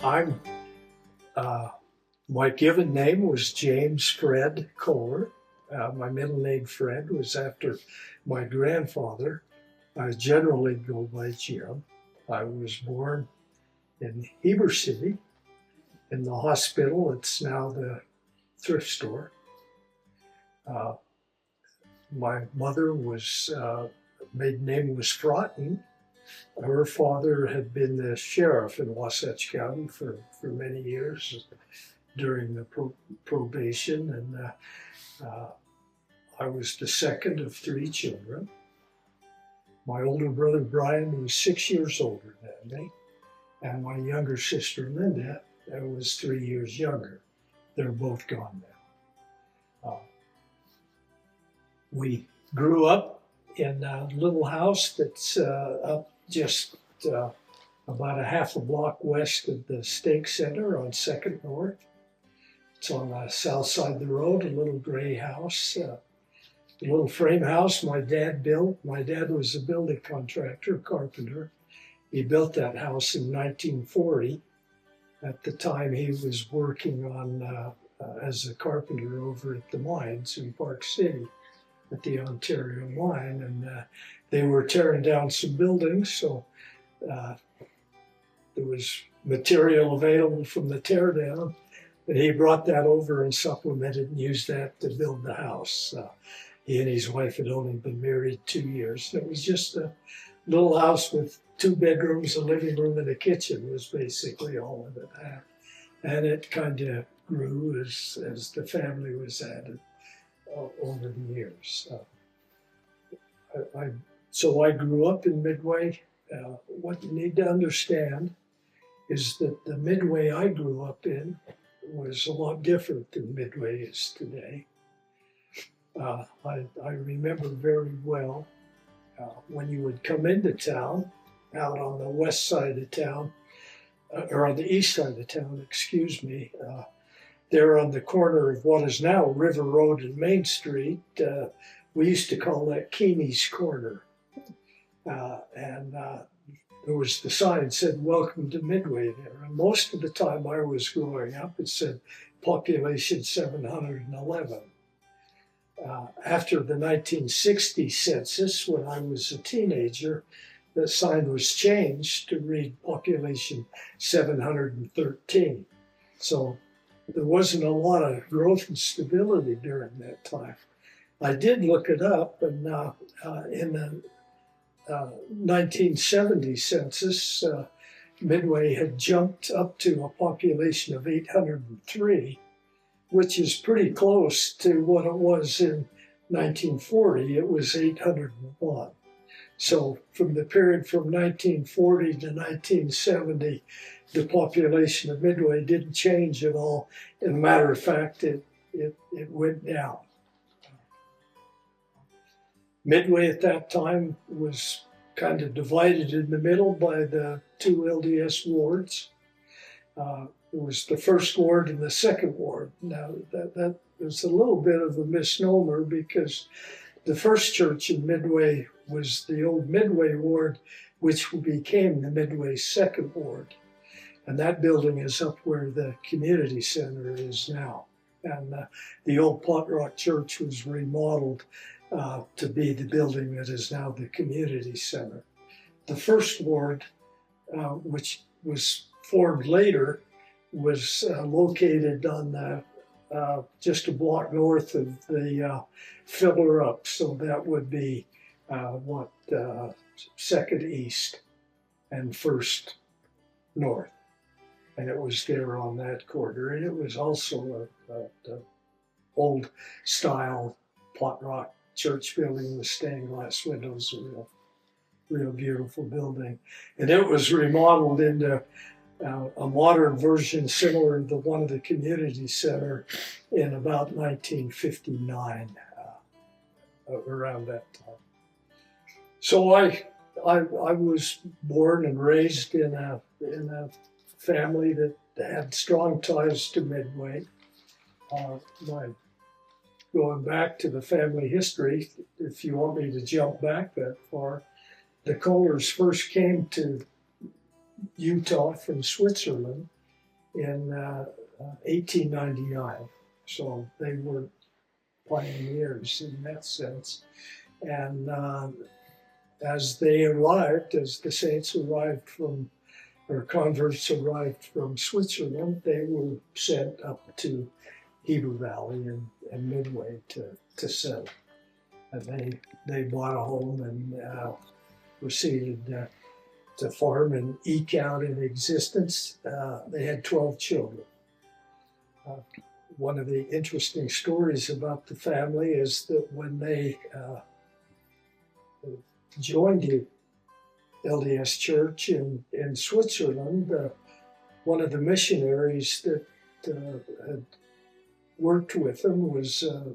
I'm, my given name was James Fred Kohler. My middle name Fred was after my grandfather. I generally go by Jim. I was born in Heber City in the hospital. It's now the thrift store. My mother was, maiden name was Fraughton. Her father had been the sheriff in Wasatch County for many years during the probation, and I was the second of three children. My older brother Brian was 6 years older than me, and my younger sister Linda was 3 years younger. They're both gone now. We grew up in a little house that's up just about a half a block west of the Stake Center on 2nd North. It's on the south side of the road, a little gray house, a little frame house my dad built. My dad was a building contractor, carpenter. He built that house in 1940. At the time, he was working on as a carpenter over at the mines in Park City at the Ontario mine, and they were tearing down some buildings, so there was material available from the tear down, and he brought that over and supplemented and used that to build the house. He and his wife had only been married 2 years. It was just a little house with 2 bedrooms, a living room, and a kitchen was basically all of it had. And it kind of grew as the family was added over the years. So I grew up in Midway. What you need to understand is that the Midway I grew up in was a lot different than Midway is today. I remember very well when you would come into town, out on the west side of town, or on the east side of town, excuse me, there on the corner of what is now River Road and Main Street. We used to call that Keeney's Corner. And there was the sign that said, "Welcome to Midway" there. And most of the time I was growing up, it said population 711. After the 1960 census, when I was a teenager, the sign was changed to read population 713. So there wasn't a lot of growth and stability during that time. I did look it up, and in the 1970 census, Midway had jumped up to a population of 803, which is pretty close to what it was in 1940. It was 801. So from the period from 1940 to 1970, the population of Midway didn't change at all. As a matter of fact, it went down. Midway at that time was kind of divided in the middle by the 2 LDS wards. It was the first ward and the second ward. Now, that was a little bit of a misnomer, because the first church in Midway was the old Midway ward, which became the Midway second ward. And that building is up where the community center is now. And the old Pot Rock Church was remodeled to be the building that is now the community center. The first ward, which was formed later, was located on the just a block north of the filler up. So that would be second east and first north. And it was there on that corner. And it was also the old style Pot Rock church building with stained glass windows, a real beautiful building. And it was remodeled into a modern version similar to the one of the community center in about 1959, around that time. So I was born and raised in a family that had strong ties to Midway. Going back to the family history, if you want me to jump back that far, the Kohlers first came to Utah from Switzerland in 1899. So they were pioneers in that sense. And as they arrived, as the saints arrived from, or converts arrived from Switzerland, they were sent up to Heber Valley and Midway to settle. And they bought a home and proceeded to farm and eke out an existence. They had 12 children. One of the interesting stories about the family is that when they joined the LDS Church in Switzerland, one of the missionaries that had worked with them was a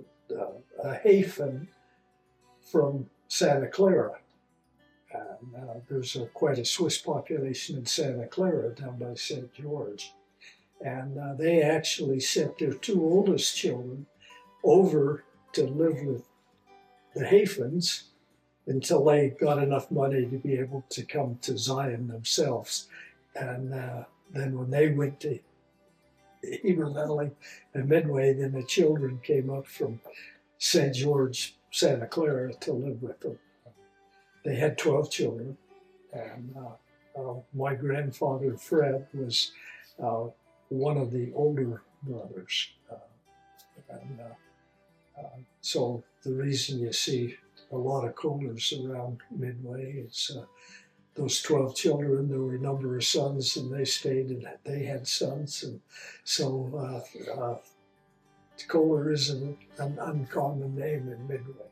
Hafen from Santa Clara. And there's quite a Swiss population in Santa Clara down by St. George. And they actually sent their two oldest children over to live with the Hafens until they got enough money to be able to come to Zion themselves. And then when they went to Heber Valley and Midway, then the children came up from St. George, Santa Clara to live with them. They had 12 children, and my grandfather, Fred, was one of the older brothers. So the reason you see a lot of Kohlers around Midway is those 12 children. There were a number of sons, and they stayed, and they had sons. And so Kohler is an uncommon name in Midway.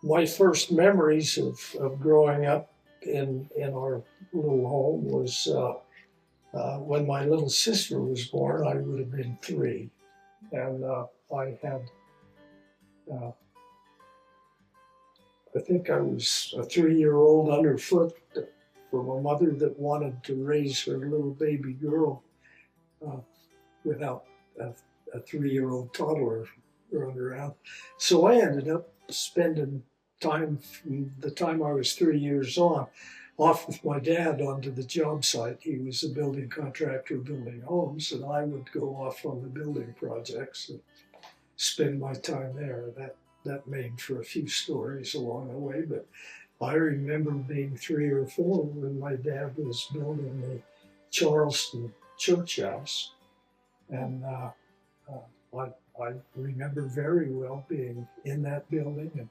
My first memories of growing up in our little home was when my little sister was born. I would have been 3, and I had, I think I was a 3-year-old underfoot from a mother that wanted to raise her little baby girl without a 3-year-old toddler running around. So I ended up spending time from the time I was 3 years on, off with my dad onto the job site. He was a building contractor building homes, and I would go off on the building projects and spend my time there. That made for a few stories along the way, but I remember being 3 or 4 when my dad was building the Charleston church house, and I remember very well being in that building and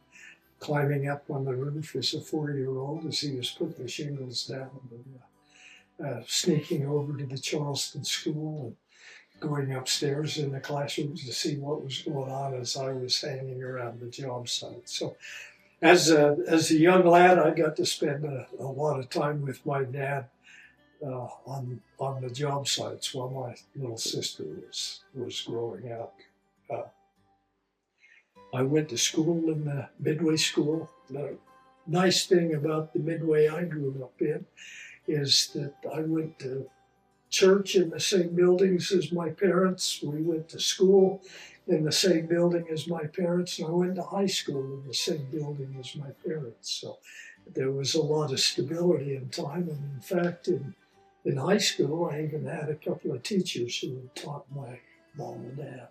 climbing up on the roof as a 4-year-old as he was putting the shingles down, and sneaking over to the Charleston school and going upstairs in the classrooms to see what was going on as I was hanging around the job site. So as a young lad, I got to spend a lot of time with my dad on the job sites while my little sister was growing up. I went to school in the Midway school. The nice thing about the Midway I grew up in is that I went to church in the same buildings as my parents. We went to school in the same building as my parents, and I went to high school in the same building as my parents. So there was a lot of stability in time, and in fact, in high school, I even had a couple of teachers who had taught my mom and dad.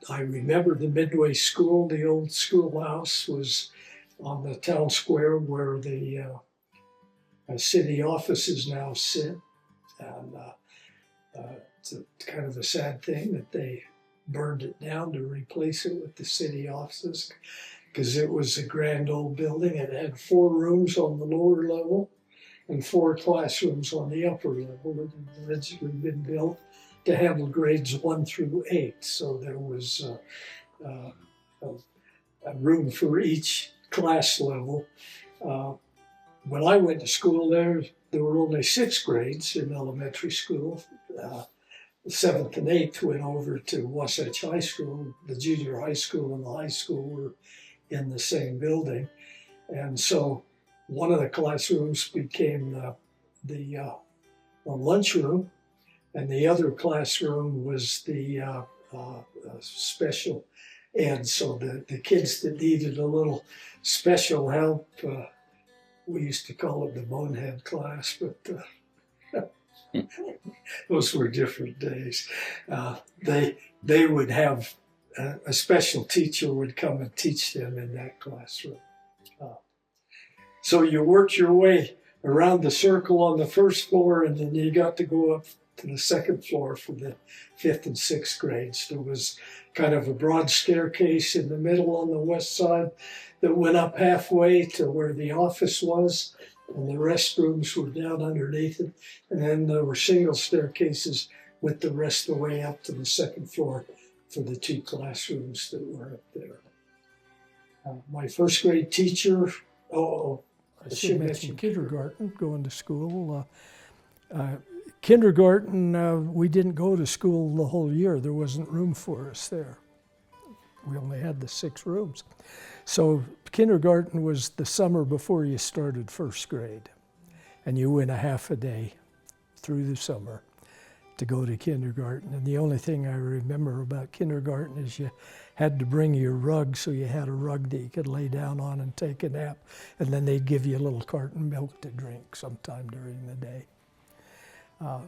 I remember the Midway School. The old schoolhouse was on the town square where the city offices now sit. And it's kind of a sad thing that they burned it down to replace it with the city offices, because it was a grand old building. It had 4 rooms on the lower level and 4 classrooms on the upper level. It had originally been built to handle grades 1 through 8. So there was a room for each class level. When I went to school there were only 6 grades in elementary school. The 7th and 8th went over to Wasatch High School. The junior high school and the high school were in the same building. And so one of the classrooms became the lunchroom, and the other classroom was the special ed. So the kids that needed a little special help we used to call it the bonehead class, but those were different days. They would have a special teacher would come and teach them in that classroom. So you worked your way around the circle on the first floor, and then you got to go up to the second floor for the 5th and 6th grades. There was kind of a broad staircase in the middle on the west side that went up halfway to where the office was, and the restrooms were down underneath it. And then there were single staircases with the rest of the way up to the second floor for the 2 classrooms that were up there. My first grade teacher, I should mention kindergarten, going to school. Kindergarten, we didn't go to school the whole year. There wasn't room for us there. We only had the 6 rooms. So kindergarten was the summer before you started first grade. And you went a half a day through the summer to go to kindergarten. And the only thing I remember about kindergarten is you had to bring your rug, so you had a rug that you could lay down on and take a nap. And then they'd give you a little carton of milk to drink sometime during the day.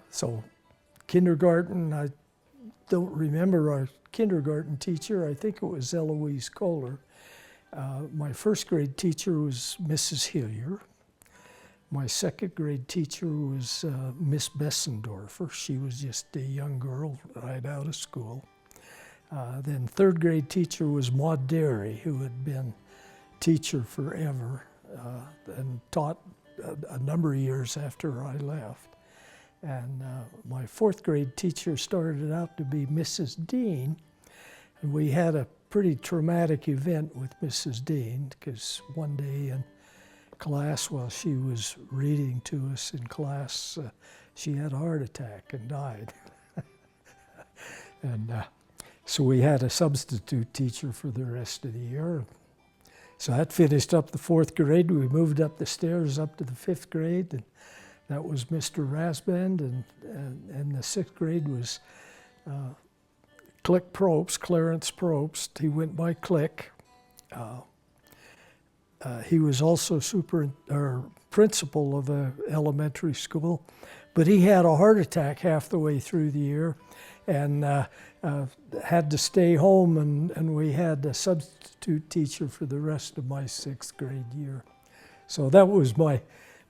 So kindergarten, I don't remember our kindergarten teacher. I think it was Eloise Kohler. My first grade teacher was Mrs. Hillier. My second grade teacher was Miss Bessendorfer. She was just a young girl right out of school. Then third grade teacher was Maud Derry, who had been teacher forever and taught a number of years after I left. And my fourth grade teacher started out to be Mrs. Dean, and we had a pretty traumatic event with Mrs. Dean, because one day in class, while she was reading to us in class, she had a heart attack and died. And so we had a substitute teacher for the rest of the year. So that finished up the fourth grade. We moved up the stairs up to the fifth grade, and that was Mr. Rasband, and the sixth grade was Click Probst, Clarence Probst. He went by Click. He was also principal of an elementary school, but he had a heart attack half the way through the year, and had to stay home, and we had a substitute teacher for the rest of my sixth grade year. So that was my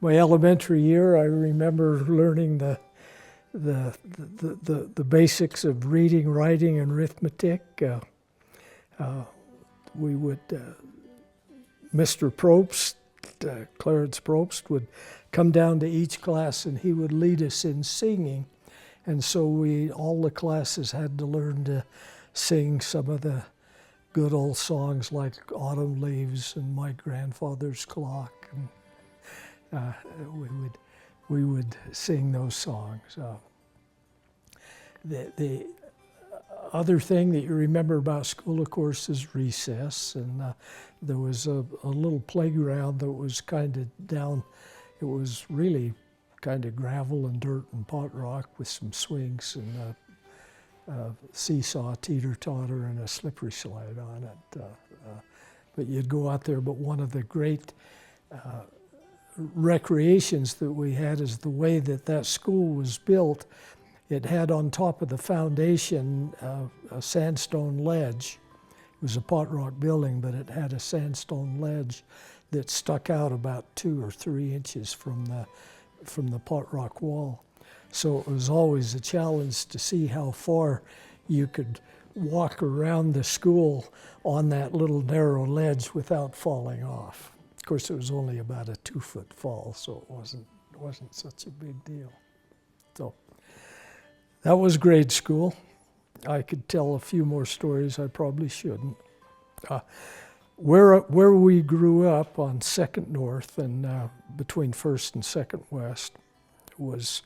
elementary year. I remember learning the basics of reading, writing, and arithmetic. We would, Mr. Probst, Clarence Probst, would come down to each class and he would lead us in singing. And so all the classes had to learn to sing some of the good old songs like Autumn Leaves and My Grandfather's Clock. And we would sing those songs. The other thing that you remember about school, of course, is recess. And there was a little playground that was kind of down. It was really kind of gravel and dirt and pot rock with some swings and a seesaw, teeter-totter, and a slippery slide on it. But you'd go out there. But one of the great recreations that we had is the way that school was built. It had on top of the foundation a sandstone ledge. It was a pot rock building, but it had a sandstone ledge that stuck out about 2 or 3 inches from the pot rock wall. So it was always a challenge to see how far you could walk around the school on that little narrow ledge without falling off. Of course, it was only about a 2-foot fall, so it wasn't such a big deal. So that was grade school. I could tell a few more stories. I probably shouldn't. Where we grew up on 2nd North and between 1st and 2nd West was,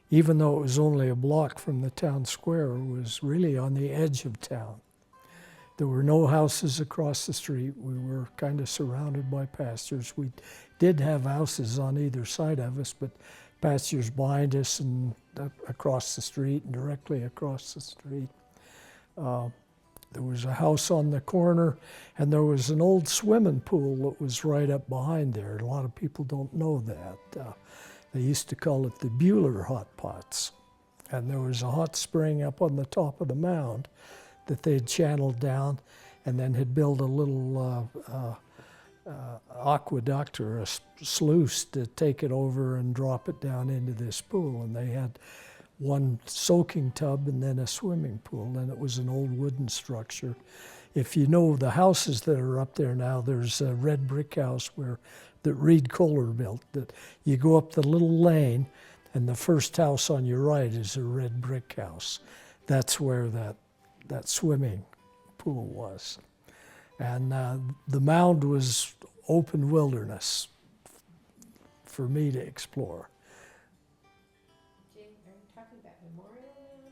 even though it was only a block from the town square, was really on the edge of town. There were no houses across the street. We were kind of surrounded by pastures. We did have houses on either side of us, but pastures behind us and across the street and directly across the street. There was a house on the corner, and there was an old swimming pool that was right up behind there. A lot of people don't know that. They used to call it the Bueller Hot Pots. And there was a hot spring up on the top of the mound that they'd channeled down and then had built a little aqueduct or a sluice to take it over and drop it down into this pool. And they had one soaking tub and then a swimming pool, and it was an old wooden structure. If you know the houses that are up there now, there's a red brick house that Reed Kohler built, that you go up the little lane and the first house on your right is a red brick house. That's where that swimming pool was. And the mound was open wilderness for me to explore.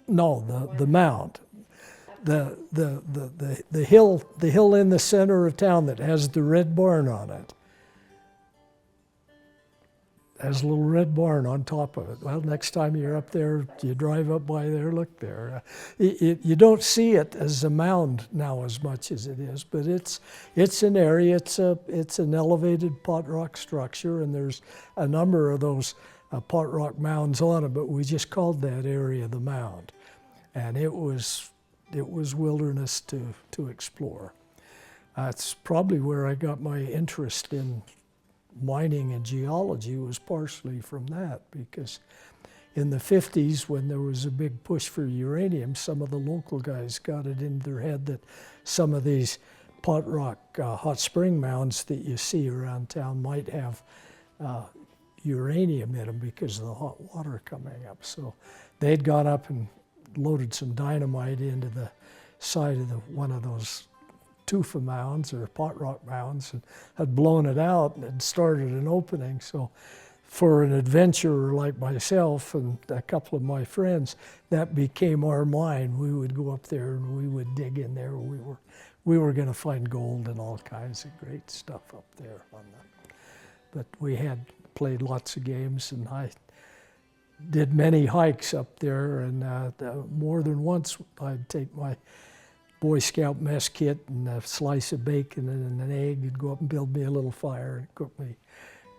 No, the mound, the hill in the center of town that has the red barn on it. Has a little red barn on top of it. Well, next time you're up there, you drive up by there, look there. You don't see it as a mound now as much as it is, but it's an area. It's an elevated pot rock structure, and there's a number of those pot rock mounds on it. But we just called that area the mound, and it was wilderness to explore. That's probably where I got my interest in mining and geology, was partially from that, because in the 50s, when there was a big push for uranium, some of the local guys got it in their head that some of these pot rock hot spring mounds that you see around town might have uranium in them because of the hot water coming up. So they'd gone up and loaded some dynamite into the side of one of those tufa mounds or pot rock mounds, and had blown it out and had started an opening. So for an adventurer like myself and a couple of my friends, that became our mine. We would go up there and we would dig in there. We were going to find gold and all kinds of great stuff up there on that. But we had played lots of games, and I did many hikes up there, and more than once I'd take my Boy Scout mess kit and a slice of bacon and an egg, and go up and build me a little fire and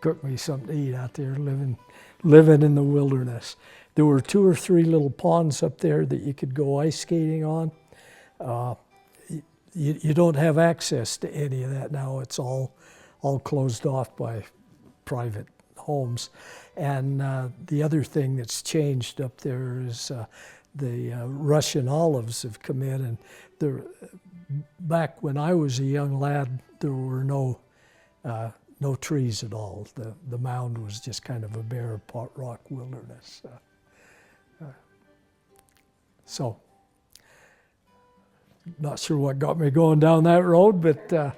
cook me something to eat out there, living in the wilderness. There were 2 or 3 little ponds up there that you could go ice skating on. You don't have access to any of that now. It's all closed off by private homes. And the other thing that's changed up there is the Russian olives have come in, and back when I was a young lad, there were no trees at all. The mound was just kind of a bare pot rock wilderness. So, not sure what got me going down that road, but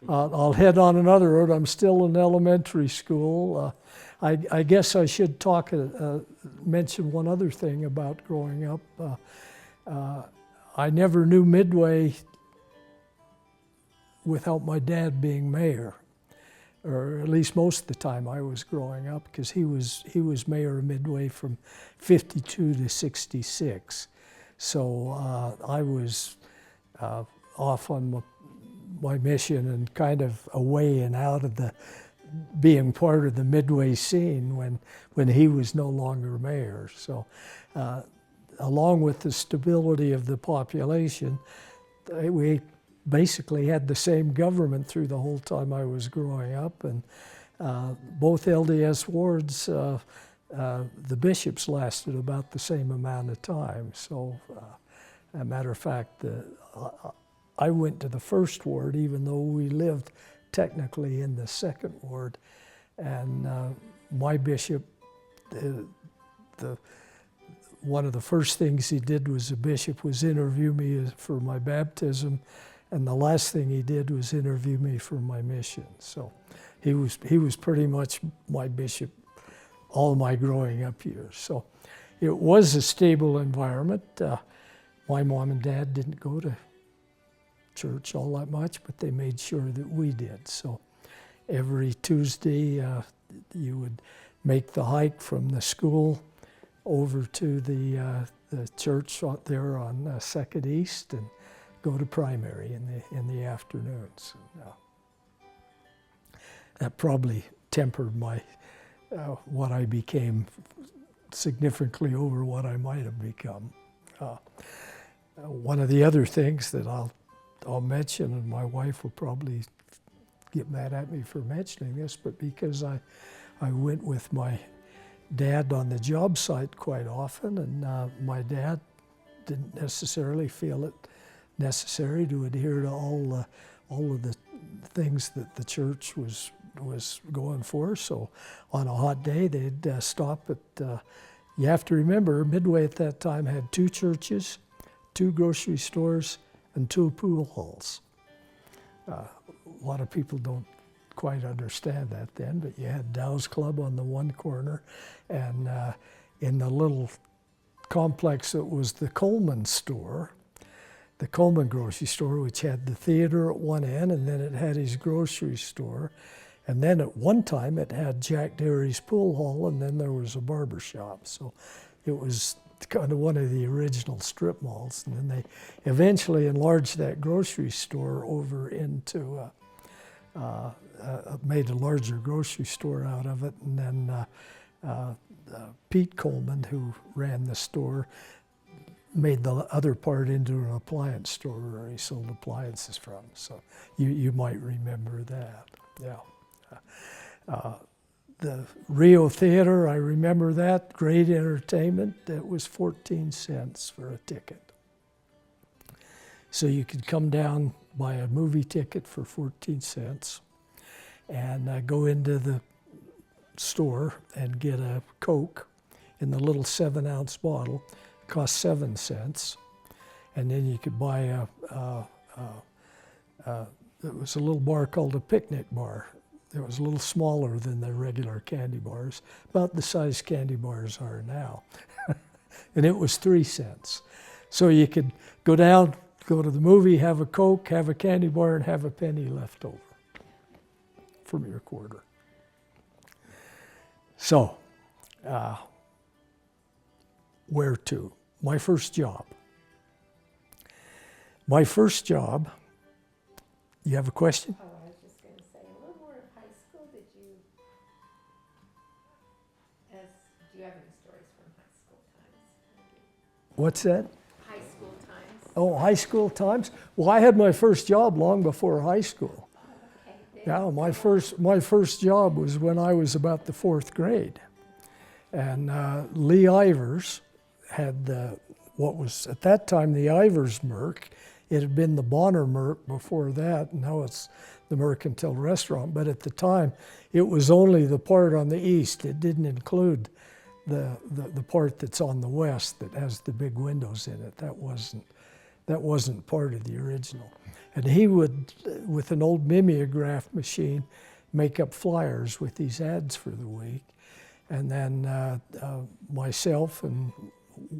I'll head on another road. I'm still in elementary school. I guess I should mention one other thing about growing up. I never knew Midway without my dad being mayor, or at least most of the time I was growing up, because he was mayor of Midway from 52 to 66. So I was off on my mission and kind of away and out of being part of the Midway scene when he was no longer mayor. So along with the stability of the population, we basically had the same government through the whole time I was growing up. And both LDS wards, the bishops lasted about the same amount of time. So as a matter of fact, I went to the first ward, even though we lived technically in the second ward. And my bishop, one of the first things he did was interview me for my baptism, and the last thing he did was interview me for my mission. So he was pretty much my bishop all my growing up years. So it was a stable environment. My mom and dad didn't go to church all that much, but they made sure that we did. So every Tuesday you would make the hike from the school over to the church out there on 2nd East, and go to primary in the afternoons. That probably tempered my what I became significantly over what I might have become. One of the other things that I'll mention, and my wife will probably get mad at me for mentioning this, but because I went with my dad on the job site quite often, and my dad didn't necessarily feel it necessary to adhere to all of the things that the church was going for. So on a hot day, they'd stop at, you have to remember, Midway at that time had 2 churches, 2 grocery stores, and 2 pool halls. A lot of people don't quite understand that then, but you had Dow's Club on the one corner, and in the little complex that was the Coleman store, the Coleman grocery store, which had the theater at one end, and then it had his grocery store. And then at one time it had Jack Derry's pool hall, and then there was a barber shop. So it was kind of one of the original strip malls. And then they eventually enlarged that grocery store over into, made a larger grocery store out of it. And then Pete Coleman, who ran the store, made the other part into an appliance store where he sold appliances from. So you might remember that, yeah. The Rio Theater, I remember that, great entertainment. That was 14 cents for a ticket. So you could come down, buy a movie ticket for 14 cents, and go into the store and get a Coke in the little 7-ounce bottle. It cost 7 cents. And then you could buy it was a little bar called a picnic bar. It was a little smaller than the regular candy bars, about the size candy bars are now. And it was 3 cents. So you could go down, go to the movie, have a Coke, have a candy bar, and have a penny left over from your quarter. So, where to? My first job. My first job, you have a question? Oh, I was just going to say, a little more of high school. Do you have any stories from high school times? What's that? High school times. Oh, high school times? Well, I had my first job long before high school. Okay. Yeah, my first job was when I was about the 4th grade. And Lee Ivers had what was at that time the Ivers Merc. It had been the Bonner Merc before that, and now it's the Mercantile Restaurant. But at the time, it was only the part on the east. It didn't include the part that's on the west that has the big windows in it. That wasn't part of the original. And he would, with an old mimeograph machine, make up flyers with these ads for the week. And then myself and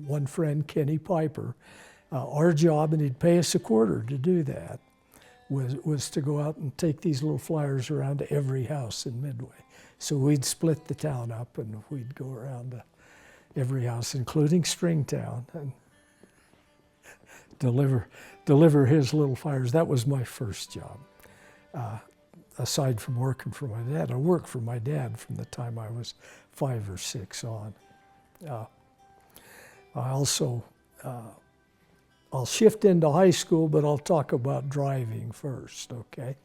one friend, Kenny Piper, our job, and he'd pay us a quarter to do that, was to go out and take these little flyers around to every house in Midway. So we'd split the town up and we'd go around to every house, including Stringtown, and deliver his little flyers. That was my first job. Aside from working for my dad, I worked for my dad from the time I was 5 or 6 on. I also, I'll shift into high school, but I'll talk about driving first, okay?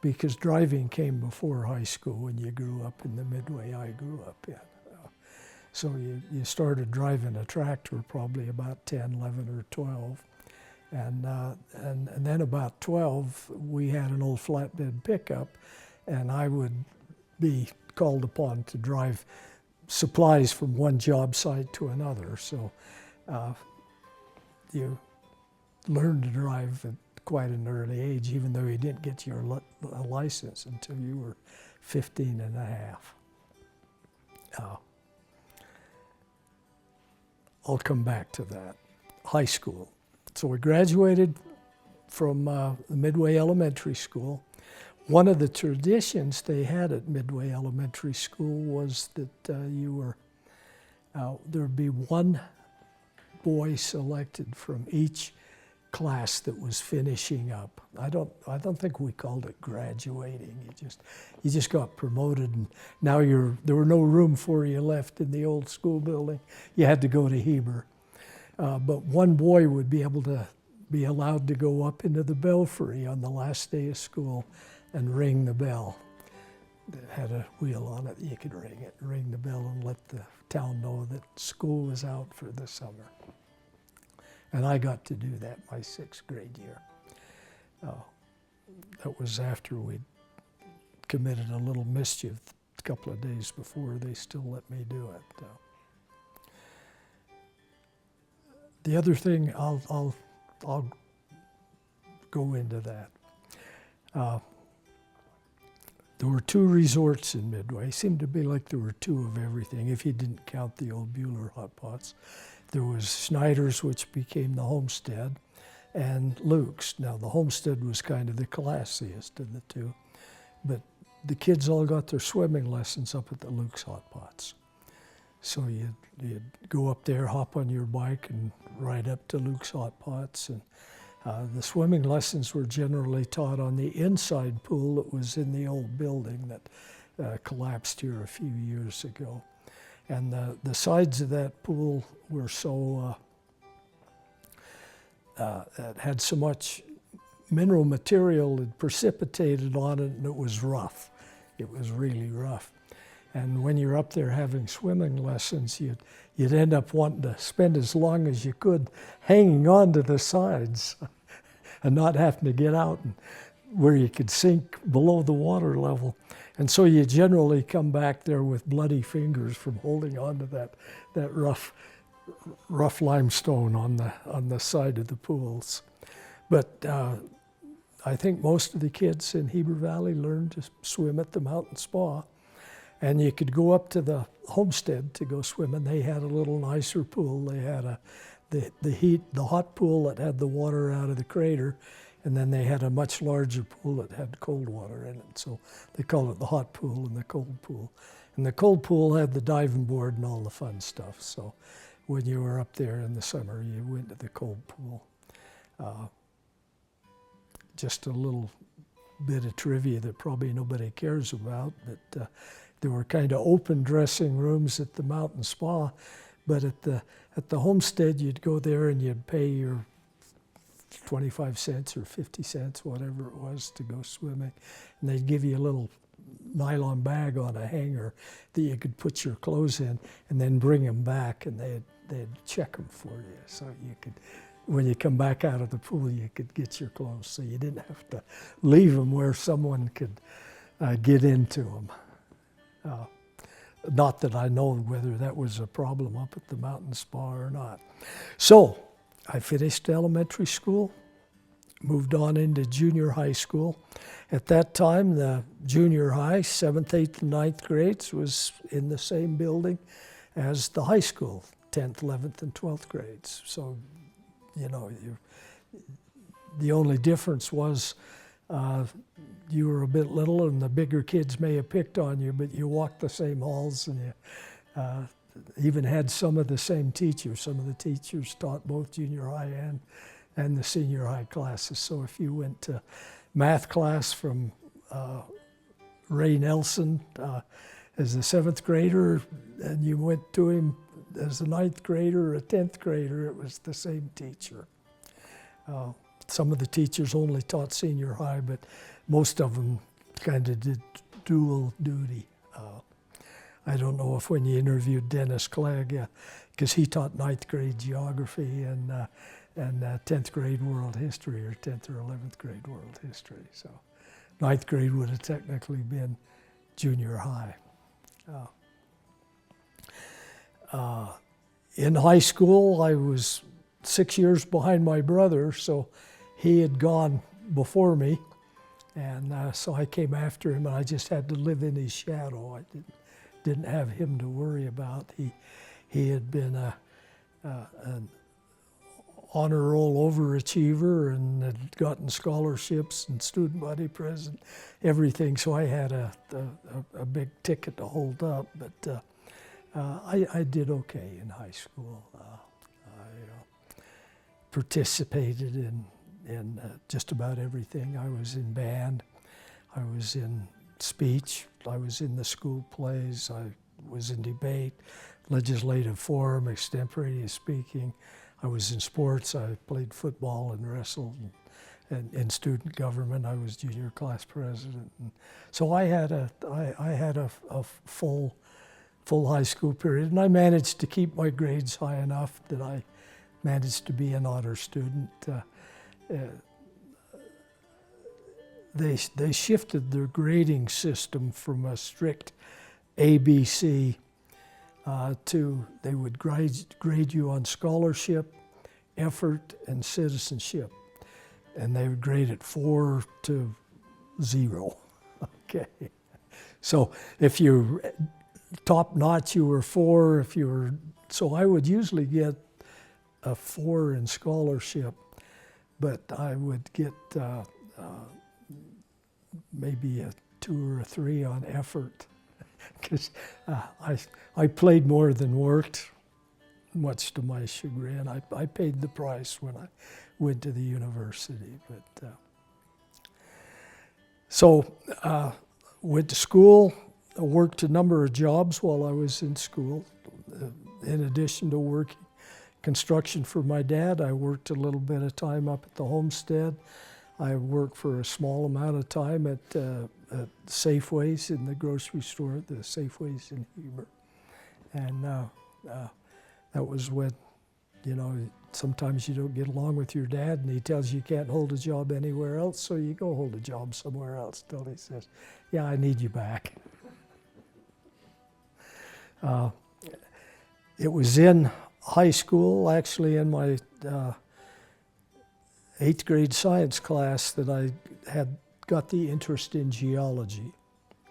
Because driving came before high school when you grew up in the Midway I grew up in. So you started driving a tractor probably about 10, 11, or 12. And then about 12, we had an old flatbed pickup, and I would be called upon to drive supplies from one job site to another. So you learned to drive at quite an early age, even though you didn't get your license until you were 15 and a half. I'll come back to that. High school. So we graduated from the Midway Elementary School. One of the traditions they had at Midway Elementary School was that there would be one boy selected from each class that was finishing up. I don't think we called it graduating. You just got promoted, and now there were no room for you left in the old school building. You had to go to Heber. But one boy would be able to be allowed to go up into the belfry on the last day of school and ring the bell. It had a wheel on it. You could ring the bell and let the town know that school was out for the summer. And I got to do that my 6th grade year. That was after we'd committed a little mischief a couple of days before. They still let me do it. The other thing, I'll go into that. There were 2 resorts in Midway. It seemed to be like there were 2 of everything, if you didn't count the old Bueller hot pots. There was Snyder's, which became the Homestead, and Luke's. Now, the Homestead was kind of the classiest of the 2, but the kids all got their swimming lessons up at the Luke's hot pots. So you'd go up there, hop on your bike, and ride up to Luke's hot pots. And the swimming lessons were generally taught on the inside pool that was in the old building that collapsed here a few years ago. And the sides of that pool were so, it had so much mineral material that precipitated on it, and it was rough. It was really rough. And when you're up there having swimming lessons, you'd end up wanting to spend as long as you could hanging on to the sides and not having to get out and where you could sink below the water level. And so you generally come back there with bloody fingers from holding on to that rough limestone on the side of the pools. But I think most of the kids in Heber Valley learned to swim at the mountain spa. And you could go up to the Homestead to go swim, and they had a little nicer pool. They had the hot pool that had the water out of the crater, and then they had a much larger pool that had cold water in it. So they called it the hot pool and the cold pool. And the cold pool had the diving board and all the fun stuff. So when you were up there in the summer, you went to the cold pool. Just a little bit of trivia that probably nobody cares about, but there were kind of open dressing rooms at the mountain spa, but at the Homestead, you'd go there and you'd pay your 25 cents or 50 cents, whatever it was, to go swimming. And they'd give you a little nylon bag on a hanger that you could put your clothes in and then bring them back, and they'd check them for you. So you could, when you come back out of the pool, you could get your clothes. So you didn't have to leave them where someone could get into them. Not that I know whether that was a problem up at the mountain spa or not. So I finished elementary school, moved on into junior high school. At that time, the junior high, 7th, 8th, and 9th grades was in the same building as the high school, 10th, 11th, and 12th grades. So, you know, the only difference was you were a bit little, and the bigger kids may have picked on you, but you walked the same halls, and you even had some of the same teachers. Some of the teachers taught both junior high and the senior high classes. So if you went to math class from Ray Nelson as a 7th grader, and you went to him as a 9th grader or a 10th grader, it was the same teacher. Some of the teachers only taught senior high, but most of them kind of did dual duty. I don't know if when you interviewed Dennis Clegg, because he taught 9th grade geography and 10th grade world history, or 10th or 11th grade world history. So 9th grade would have technically been junior high. In high school, I was 6 years behind my brother, so he had gone before me, and so I came after him, and I just had to live in his shadow. I didn't have him to worry about. He had been an honor roll overachiever and had gotten scholarships and student body president, everything. So I had a big ticket to hold up, but I did okay in high school. participated in just about everything. I was in band, I was in speech, I was in the school plays, I was in debate, legislative forum, extemporaneous speaking. I was in sports, I played football and wrestled. And in student government, I was junior class president. And so I had a full high school period, and I managed to keep my grades high enough that I managed to be an honor student. They shifted their grading system from a strict ABC to they would grade you on scholarship, effort, and citizenship. And they would grade it 4 to 0. Okay. So if you're top notch, you were 4. If you were, so I would usually get a 4 in scholarship, but I would get maybe a 2 or a 3 on effort, because I played more than worked, much to my chagrin. I paid the price when I went to the university, but so went to school, worked a number of jobs while I was in school. In addition to working construction for my dad, I worked a little bit of time up at the homestead. I worked for a small amount of time at Safeways in the grocery store, the Safeways in Heber. And that was when, you know, sometimes you don't get along with your dad and he tells you can't hold a job anywhere else, so you go hold a job somewhere else till he says, yeah, I need you back. It was in high school, actually in my 8th grade science class, that I had got the interest in geology,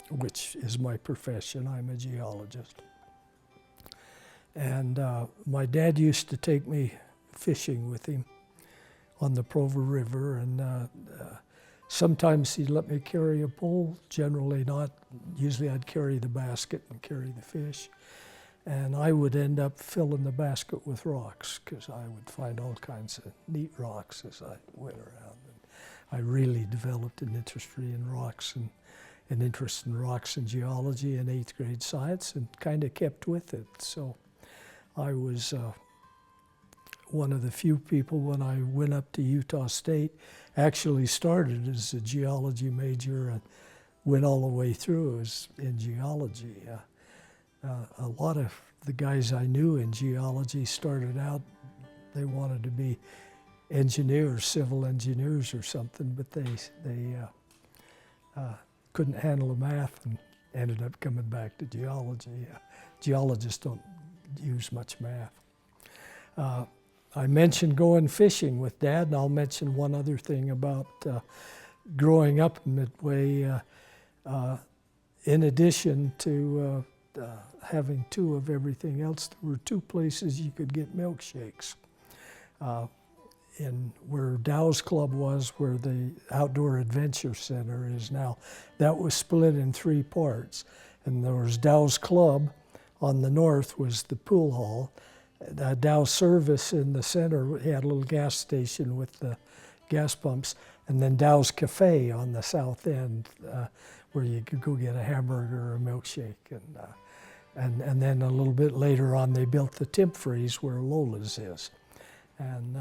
which is my profession. I'm a geologist. And my dad used to take me fishing with him on the Provo River, and sometimes he'd let me carry a pole, generally not. Usually I'd carry the basket and carry the fish, and I would end up filling the basket with rocks, because I would find all kinds of neat rocks as I went around. And I really developed an interest in rocks and an interest in rocks and geology in 8th grade science, and kind of kept with it. So I was one of the few people, when I went up to Utah State, actually started as a geology major and went all the way through as in geology. A lot of the guys I knew in geology started out, they wanted to be engineers, civil engineers or something, but they couldn't handle the math and ended up coming back to geology. Geologists don't use much math. I mentioned going fishing with Dad, and I'll mention one other thing about growing up in Midway. In addition to having 2 of everything else, there were 2 places you could get milkshakes. In where Dow's Club was, where the Outdoor Adventure Center is now, that was split in 3 parts. And there was Dow's Club. On the north was the pool hall. Dow Service in the center had a little gas station with the gas pumps, and then Dow's Cafe on the south end, where you could go get a hamburger or a milkshake. And then a little bit later on, they built the Temp Freeze where Lola's is. And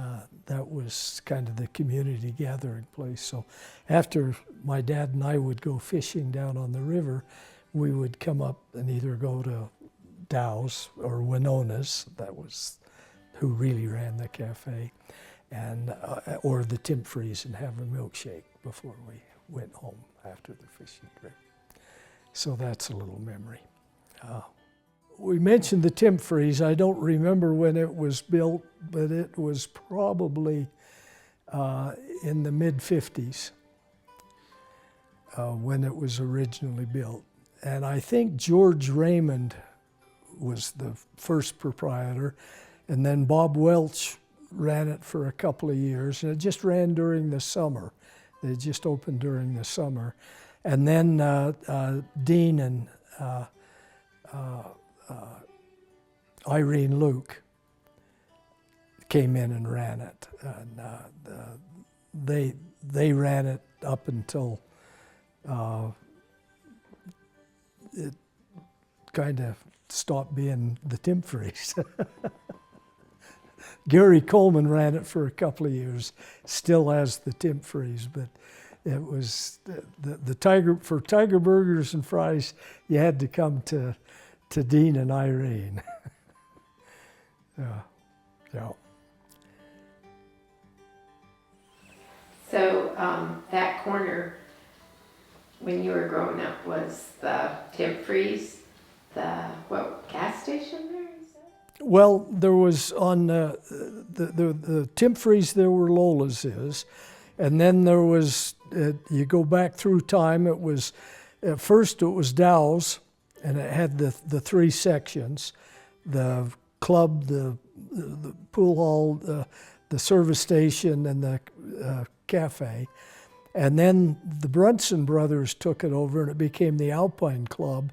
that was kind of the community gathering place. So after my dad and I would go fishing down on the river, we would come up and either go to Dow's or Winona's, that was who really ran the cafe, and or the Temp Freeze, and have a milkshake before we went home after the fishing trip. So that's a little memory. We mentioned the Temp Freeze. I don't remember when it was built, but it was probably in the mid-50s when it was originally built. And I think George Raymond was the first proprietor, and then Bob Welch ran it for a couple of years, and it just ran during the summer. They just opened during the summer. And then Dean and Irene Luke came in and ran it. And they ran it up until it kind of stopped being the Timfries. Gary Coleman ran it for a couple of years, still as the Timfries, but it was the Tiger, for Tiger burgers and fries, you had to come to Dean and Irene. Yeah. So that corner, when you were growing up, was the Timfries, what gas station there? Is that? Well, there was on the Timfries, there were Lola's is, and then there was, you go back through time, it was, at first it was Dow's, and it had the three sections, the club, the pool hall, the service station, and the cafe. And then the Brunson brothers took it over, and it became the Alpine Club,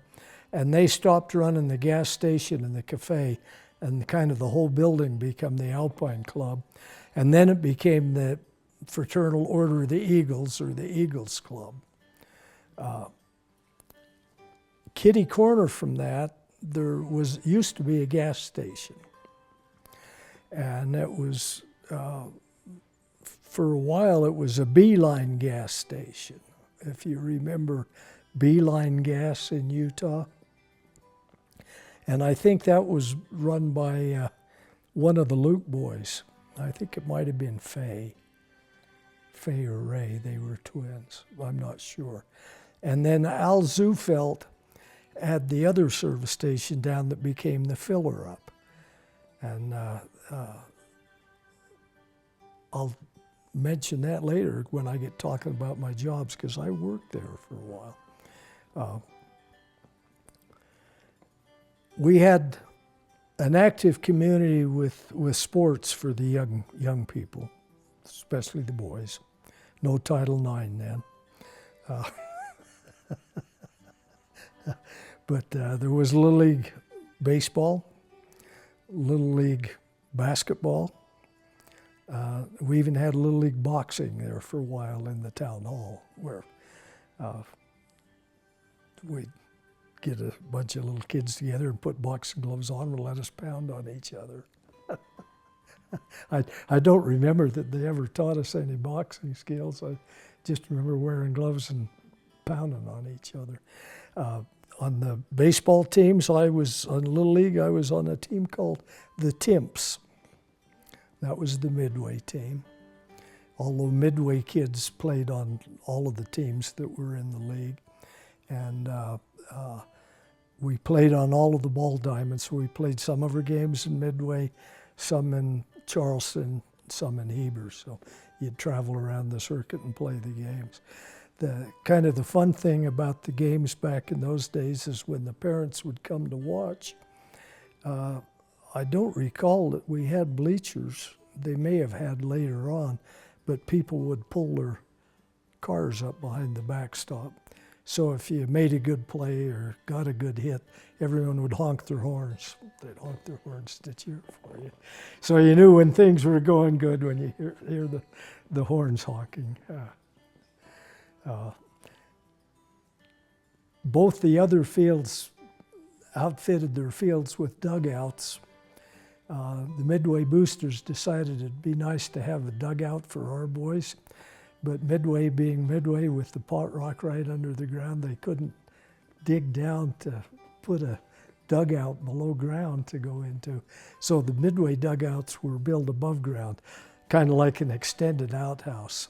and they stopped running the gas station and the cafe, and kind of the whole building became the Alpine Club. And then it became the Fraternal Order of the Eagles, or the Eagles Club. Kitty corner from that, there used to be a gas station. And it was, for a while, it was a Beeline gas station. If you remember Beeline Gas in Utah. And I think that was run by one of the Luke boys. I think it might have been Faye or Ray. They were twins. I'm not sure. And then Al Zufelt had the other service station down that became the Filler Up. And I'll mention that later when I get talking about my jobs, because I worked there for a while. We had an active community with sports for the young people, especially the boys. No Title IX then. But there was Little League baseball, Little League basketball. We even had Little League boxing there for a while in the town hall, where we'd get a bunch of little kids together and put boxing gloves on and let us pound on each other. I don't remember that they ever taught us any boxing skills. I just remember wearing gloves and pounding on each other. On the baseball teams, I was on Little League. I was on a team called the Timps. That was the Midway team. Although Midway kids played on all of the teams that were in the league. And we played on all of the ball diamonds. So we played some of our games in Midway, some in Charleston, some in Heber. So you'd travel around the circuit and play the games. The kind of the fun thing about the games back in those days is when the parents would come to watch, I don't recall that we had bleachers. They may have had later on, but people would pull their cars up behind the backstop. So if you made a good play or got a good hit, everyone would honk their horns. They'd honk their horns to cheer for you. So you knew when things were going good when you hear the horns honking. Both the other fields outfitted their fields with dugouts. The Midway boosters decided it'd be nice to have a dugout for our boys, but Midway being Midway with the pot rock right under the ground, they couldn't dig down to put a dugout below ground to go into. So the Midway dugouts were built above ground, kind of like an extended outhouse.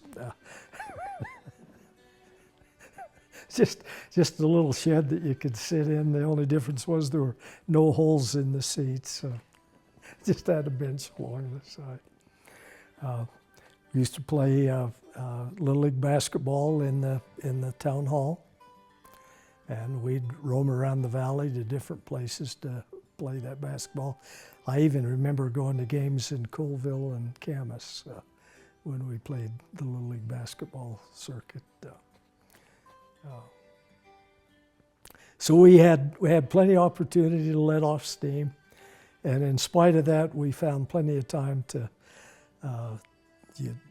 Just a little shed that you could sit in. The only difference was there were no holes in the seats. So just had a bench along the side. We used to play Little League basketball in the town hall, and we'd roam around the valley to different places to play that basketball. I even remember going to games in Colville and Camas when we played the Little League basketball circuit. So we had plenty of opportunity to let off steam, and in spite of that, we found plenty of time to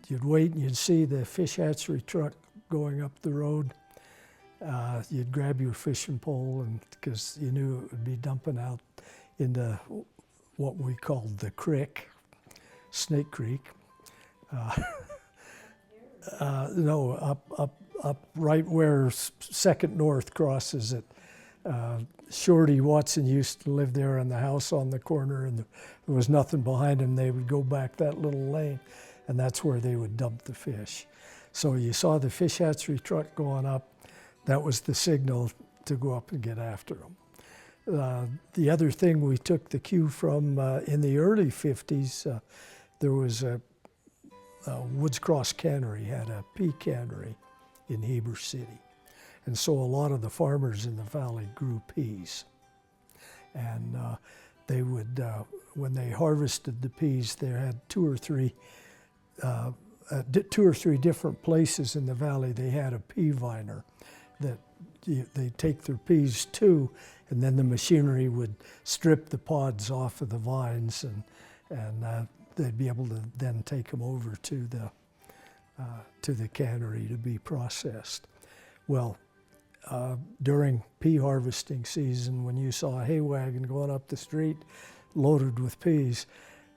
You'd wait and you'd see the fish hatchery truck going up the road. You'd grab your fishing pole, and because you knew it would be dumping out into what we called the creek, Snake Creek. No, up right where Second North crosses it. Shorty Watson used to live there in the house on the corner, and there was nothing behind him. They would go back that little lane, and that's where they would dump the fish. So you saw the fish hatchery truck going up. That was the signal to go up and get after them. The other thing we took the cue from in the early 50s, there was a Woods Cross Cannery had a pea cannery in Heber City. And so a lot of the farmers in the valley grew peas. And they would, when they harvested the peas, they had two or three different places in the valley. They had a pea viner that they take their peas to, and then the machinery would strip the pods off of the vines, and they'd be able to then take them over to the cannery to be processed. Well, during pea harvesting season, when you saw a hay wagon going up the street loaded with peas,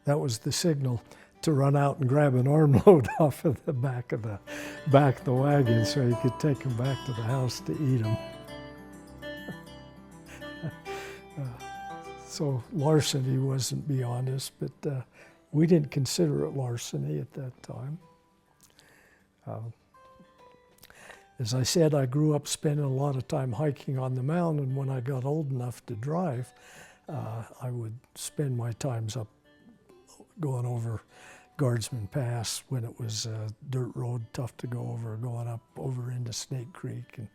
that was the signal to run out and grab an armload off of the back of the wagon so you could take them back to the house to eat them. So larceny wasn't beyond us, but we didn't consider it larceny at that time. As I said, I grew up spending a lot of time hiking on the mountain, and when I got old enough to drive, I would spend my times up going over Guardsman Pass when it was a dirt road, tough to go over, going up over into Snake Creek and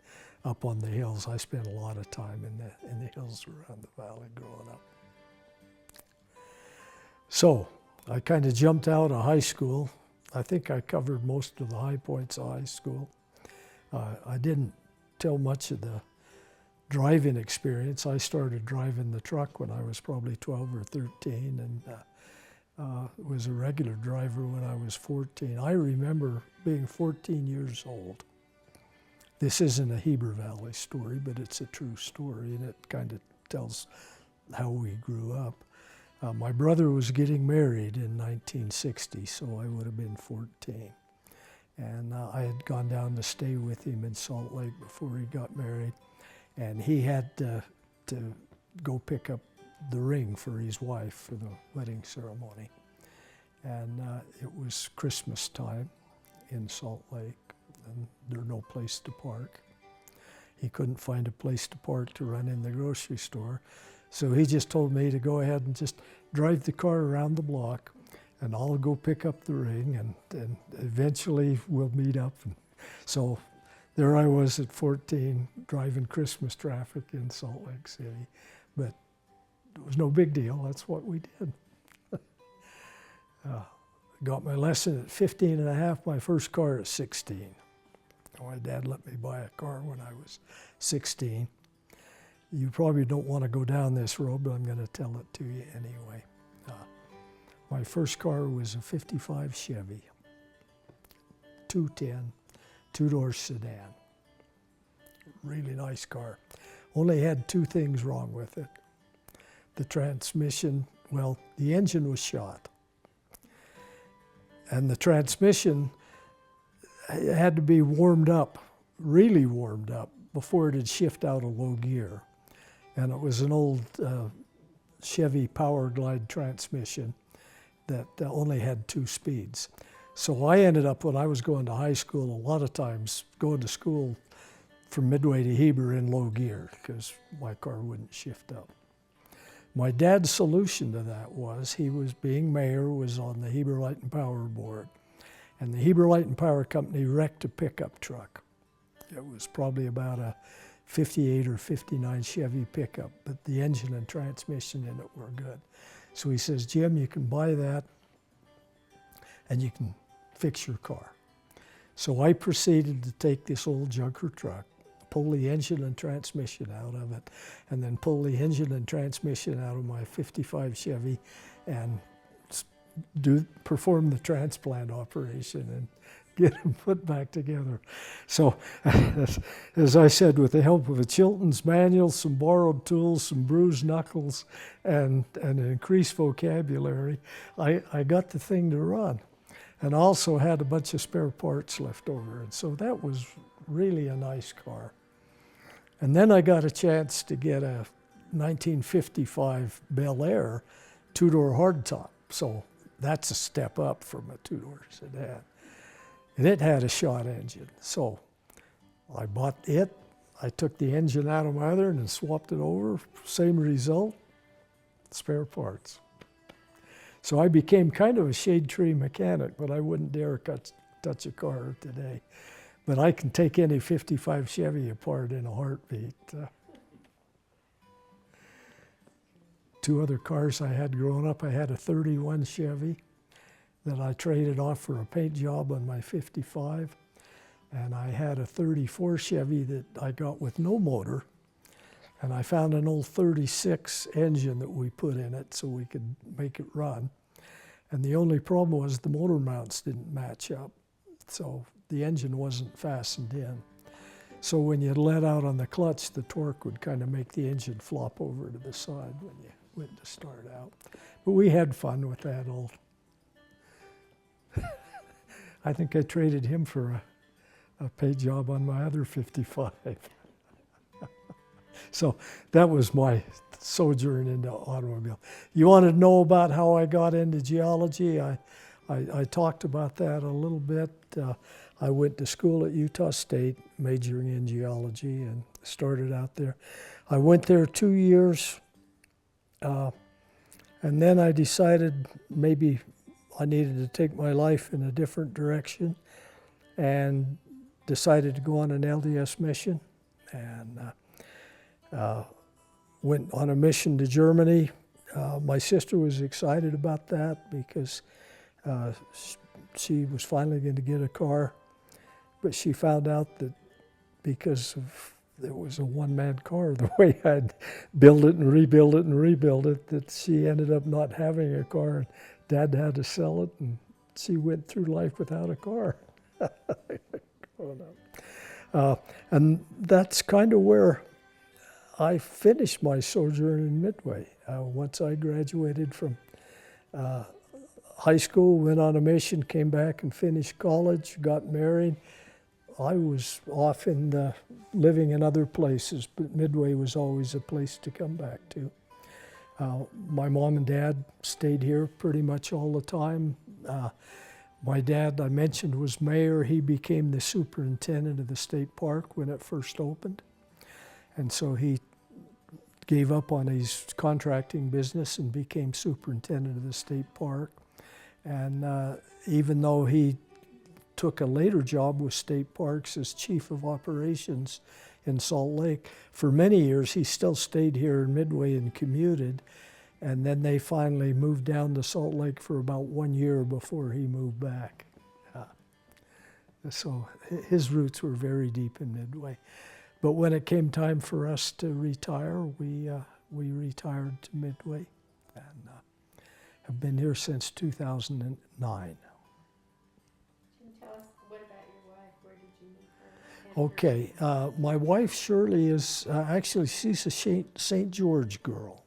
up on the hills. I spent a lot of time in the hills around the valley growing up. So I kind of jumped out of high school. I think I covered most of the high points of high school. I didn't tell much of the driving experience. I started driving the truck when I was probably 12 or 13, and was a regular driver when I was 14. I remember being 14 years old. This isn't a Heber Valley story, but it's a true story, and it kind of tells how we grew up. My brother was getting married in 1960, so I would have been 14. And I had gone down to stay with him in Salt Lake before he got married. And he had to go pick up the ring for his wife for the wedding ceremony. And it was Christmas time in Salt Lake, and there was no place to park. He couldn't find a place to park to run in the grocery store. So he just told me to go ahead and just drive the car around the block, and I'll go pick up the ring, and eventually we'll meet up. And so there I was at 14, driving Christmas traffic in Salt Lake City. But it was no big deal. That's what we did. Got my lesson at 15 and a half, my first car at 16. My dad let me buy a car when I was 16. You probably don't want to go down this road, but I'm going to tell it to you anyway. My first car was a 55 Chevy, 210, two-door sedan. Really nice car. Only had two things wrong with it. The transmission, well, the engine was shot. And the transmission had to be warmed up, really warmed up, before it'd shift out of low gear. And it was an old Chevy Power Glide transmission that only had 2 speeds. So I ended up, when I was going to high school, a lot of times going to school from Midway to Heber in low gear because my car wouldn't shift up. My dad's solution to that was, he was being mayor, was on the Heber Light and Power Board. And the Heber Light and Power Company wrecked a pickup truck. It was probably about a 58 or 59 Chevy pickup, but the engine and transmission in it were good. So he says, Jim, you can buy that and you can fix your car. So I proceeded to take this old junker truck, pull the engine and transmission out of it, and then pull the engine and transmission out of my 55 Chevy and perform the transplant operation and get them put back together. So, as I said, with the help of a Chilton's manual, some borrowed tools, some bruised knuckles, and an increased vocabulary, I got the thing to run. And also had a bunch of spare parts left over. And so that was really a nice car. And then I got a chance to get a 1955 Bel Air two-door hardtop. So that's a step up from a two-door sedan. And it had a shot engine. So I bought it. I took the engine out of my other and swapped it over. Same result, spare parts. So I became kind of a shade tree mechanic, but I wouldn't dare touch a car today. But I can take any 55 Chevy apart in a heartbeat. Two other cars I had growing up, I had a 31 Chevy that I traded off for a paint job on my 55. And I had a 34 Chevy that I got with no motor. And I found an old 36 engine that we put in it so we could make it run. And the only problem was the motor mounts didn't match up. So the engine wasn't fastened in. So when you let out on the clutch, the torque would kind of make the engine flop over to the side when you went to start out. But we had fun with that old. I think I traded him for a paint job on my other 55. So that was my sojourn into automobile. You want to know about how I got into geology? I talked about that a little bit. I went to school at Utah State, majoring in geology, and started out there. I went there 2 years, and then I decided maybe I needed to take my life in a different direction, and decided to go on an LDS mission, and went on a mission to Germany. My sister was excited about that because she was finally going to get a car, but she found out that because it was a one-man car, the way I'd build it and rebuild it and rebuild it, that she ended up not having a car, and Dad had to sell it, and she went through life without a car. And that's kind of where I finished my sojourn in Midway. Once I graduated from high school, went on a mission, came back and finished college, got married. I was off living in other places, but Midway was always a place to come back to. My mom and dad stayed here pretty much all the time. My dad, I mentioned, was mayor. He became the superintendent of the state park when it first opened. And so he gave up on his contracting business and became superintendent of the state park. And even though he took a later job with state parks as chief of operations in Salt Lake, for many years he still stayed here in Midway and commuted. And then they finally moved down to Salt Lake for about 1 year before he moved back. So his roots were very deep in Midway. But when it came time for us to retire, we retired to Midway and have been here since 2009. Can you tell us, what about your wife? Where did you meet her? Okay, my wife Shirley is, actually she's a St. George girl.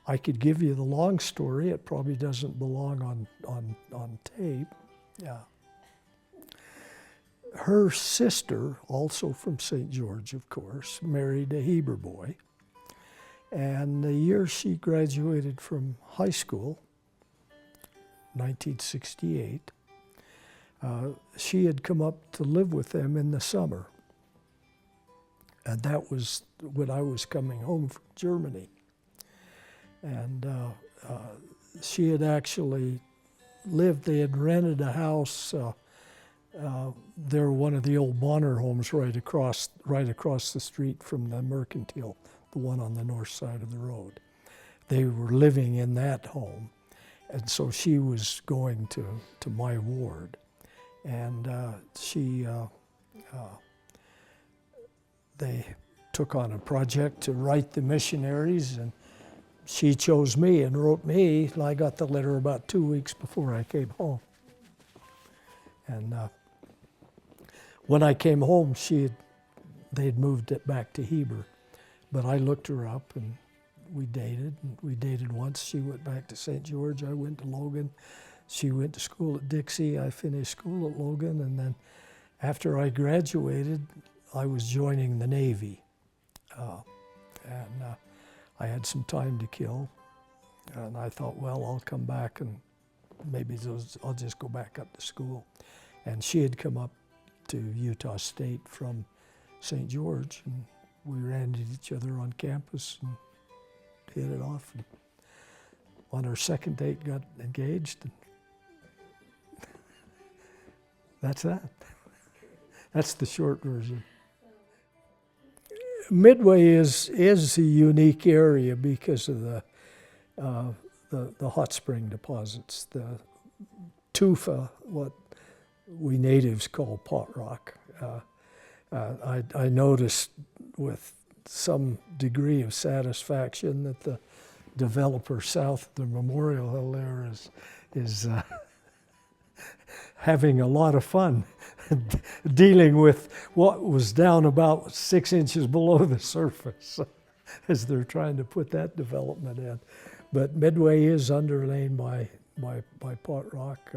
I could give you the long story. It probably doesn't belong on tape. Yeah. Her sister, also from St. George, of course, married a Heber boy. And the year she graduated from high school, 1968, she had come up to live with them in the summer. And that was when I was coming home from Germany. And she had actually lived, they had rented a house. They're one of the old Bonner homes right across the street from the Mercantile, the one on the north side of the road. They were living in that home. And so she was going to my ward. And they took on a project to write the missionaries, and she chose me and wrote me, and I got the letter about 2 weeks before I came home. And when I came home, they'd moved it back to Heber. But I looked her up, and we dated. And we dated once. She went back to St. George. I went to Logan. She went to school at Dixie. I finished school at Logan. And then after I graduated, I was joining the Navy. I had some time to kill. And I thought, well, I'll come back and maybe I'll just go back up to school. And she had come up to Utah State from St. George, and we ran into each other on campus and hit it off. And on our second date, got engaged. And that's that. That's the short version. Midway is a unique area because of the hot spring deposits, the tufa, what we natives call pot rock. I noticed with some degree of satisfaction that the developer south of the Memorial Hill there is having a lot of fun dealing with what was down about 6 inches below the surface as they're trying to put that development in. But Midway is underlain by pot rock.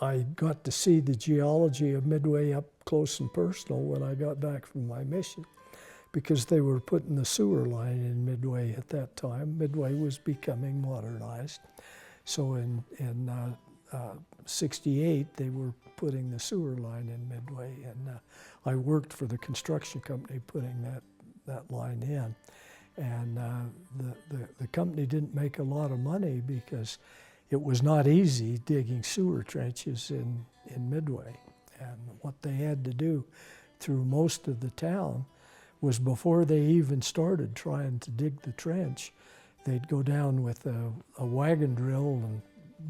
I got to see the geology of Midway up close and personal when I got back from my mission, because they were putting the sewer line in Midway at that time. Midway was becoming modernized. So in 68, they were putting the sewer line in Midway, and I worked for the construction company putting that line in. And the company didn't make a lot of money because it was not easy digging sewer trenches in Midway. And what they had to do through most of the town was, before they even started trying to dig the trench, they'd go down with a wagon drill and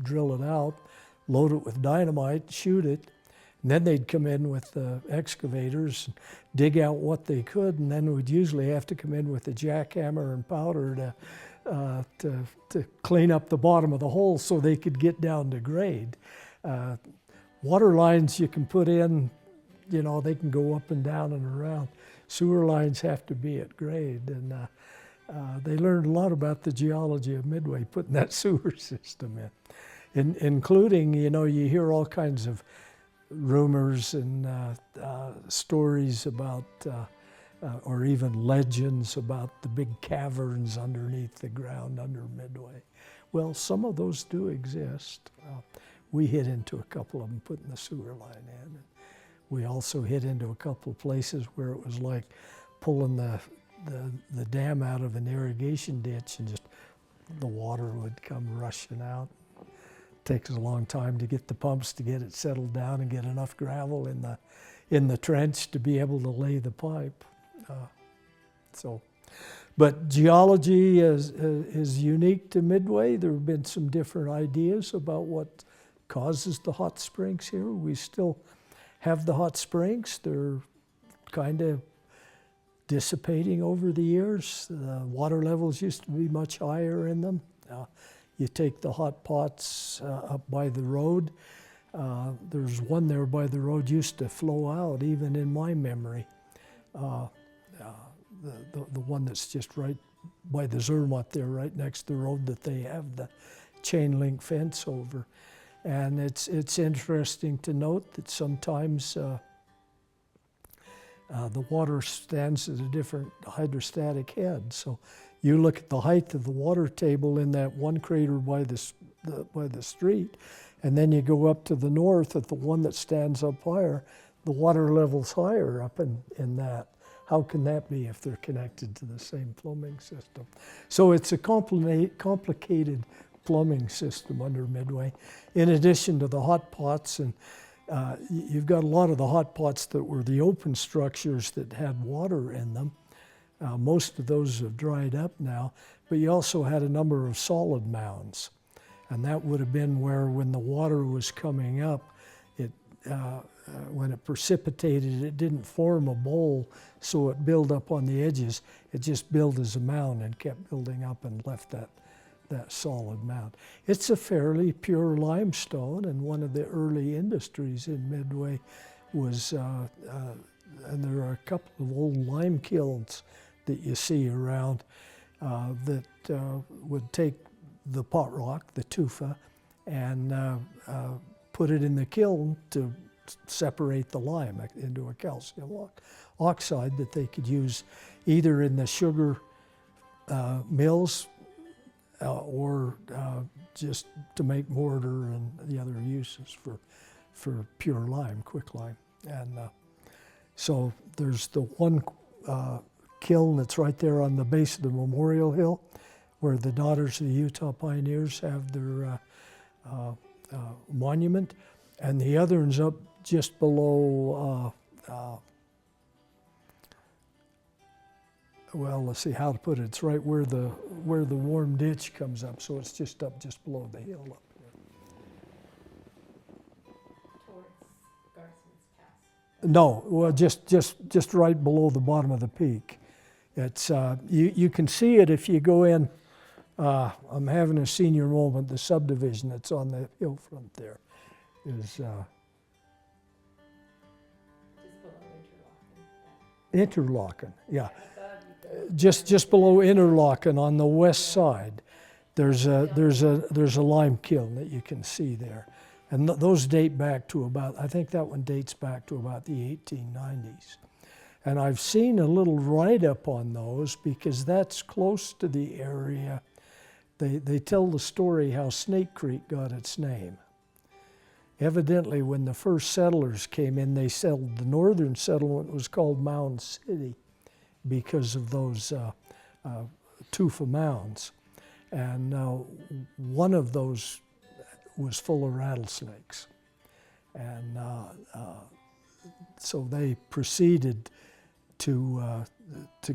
drill it out, load it with dynamite, shoot it, and then they'd come in with the excavators, dig out what they could, and then we'd usually have to come in with a jackhammer and powder to clean up the bottom of the hole so they could get down to grade. Water lines you can put in, they can go up and down and around. Sewer lines have to be at grade, and they learned a lot about the geology of Midway putting that sewer system in, including, you hear all kinds of rumors and stories about, or even legends about the big caverns underneath the ground under Midway. Well, some of those do exist. We hit into a couple of them putting the sewer line in. We also hit into a couple of places where it was like pulling the dam out of an irrigation ditch, and just the water would come rushing out. It takes a long time to get the pumps to get it settled down and get enough gravel in the trench to be able to lay the pipe. But geology is unique to Midway. There have been some different ideas about what causes the hot springs here. We still have the hot springs. They're kind of dissipating over the years. The water levels used to be much higher in them. You take the hot pots up by the road. There's one there by the road used to flow out, even in my memory. The one that's just right by the Zermatt there, right next to the road that they have the chain link fence over. And it's interesting to note that sometimes the water stands at a different hydrostatic head. So you look at the height of the water table in that one crater by the street, and then you go up to the north at the one that stands up higher, the water level's higher up in that. How can that be if they're connected to the same plumbing system? So it's a complicated plumbing system under Midway. In addition to the hot pots, and you've got a lot of the hot pots that were the open structures that had water in them. Most of those have dried up now, but you also had a number of solid mounds. And that would have been where, when the water was coming up, when it precipitated, it didn't form a bowl, so it built up on the edges. It just built as a mound and kept building up and left that solid mound. It's a fairly pure limestone, and one of the early industries in Midway was, and there are a couple of old lime kilns that you see around that would take the pot rock, the tufa, and put it in the kiln to separate the lime into a calcium oxide that they could use either in the sugar mills or just to make mortar and the other uses for pure lime, quick lime. And so there's the one kiln that's right there on the base of the Memorial Hill, where the Daughters of the Utah Pioneers have their monument, and the other one's up just below, well, let's see how to put it. It's right where the warm ditch comes up, so it's just below the hill up there. Towards Garson's Pass. No, well, just right below the bottom of the peak. It's you can see it if you go in. I'm having a senior moment. The subdivision that's on the hill front there is Interlochen. Yeah, just below Interlochen on the west side. There's a lime kiln that you can see there, and those date back to about, I think that one dates back to about the 1890s. And I've seen a little write-up on those because that's close to the area. They tell the story how Snake Creek got its name. Evidently, when the first settlers came in, they settled, the northern settlement was called Mound City because of those tufa mounds. And one of those was full of rattlesnakes. And so they proceeded to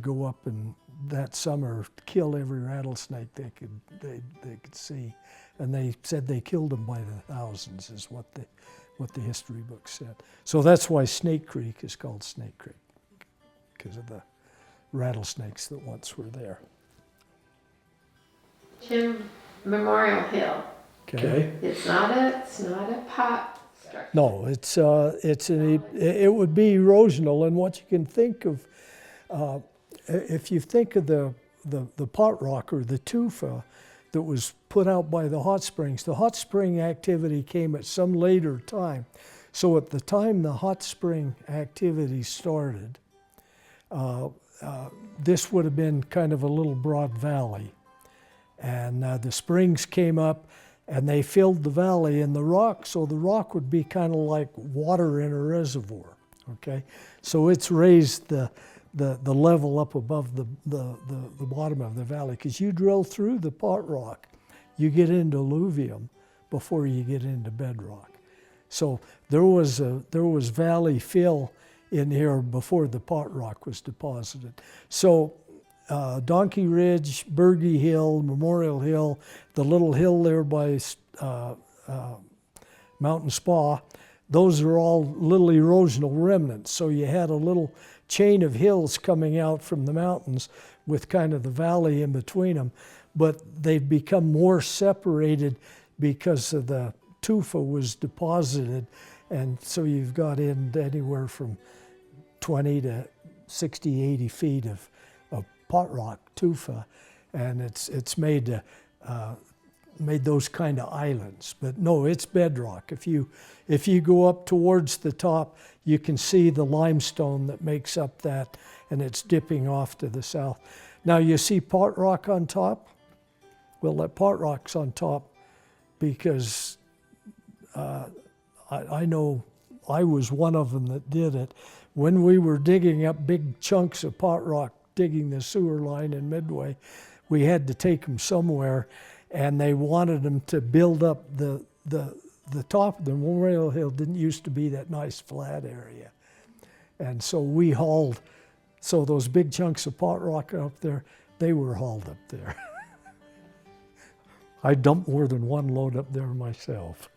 go up and that summer kill every rattlesnake they could see, and they said they killed them by the thousands, is what the history books said. So that's why Snake Creek is called Snake Creek, because of the rattlesnakes that once were there. Jim, Memorial Hill. Okay. It's not a pot structure. No, it would be erosional, and what you can think of, if you think of the pot rock or the tufa that was put out by the hot spring activity came at some later time. So at the time the hot spring activity started, this would have been kind of a little broad valley, and the springs came up and they filled the valley in the rock, so the rock would be kind of like water in a reservoir, okay? So it's raised the level up above the bottom of the valley, because you drill through the pot rock, you get into alluvium before you get into bedrock. So there was valley fill in here before the pot rock was deposited. So Donkey Ridge, Berge Hill, Memorial Hill, the little hill there by Mountain Spa, those are all little erosional remnants. So you had a little chain of hills coming out from the mountains with kind of the valley in between them, but they've become more separated because of the tufa was deposited, and so you've got in anywhere from 20 to 60, 80 feet of pot rock tufa, and it's made those kind of islands. But no, it's bedrock. If you go up towards the top, you can see the limestone that makes up that, and it's dipping off to the south. Now you see pot rock on top? Well, that pot rock's on top because I know I was one of them that did it. When we were digging up big chunks of pot rock, digging the sewer line in Midway, we had to take them somewhere, and they wanted them to build up the top of the Memorial Hill. Didn't used to be that nice flat area, and so we hauled. So those big chunks of pot rock up there, they were hauled up there. I dumped more than one load up there myself.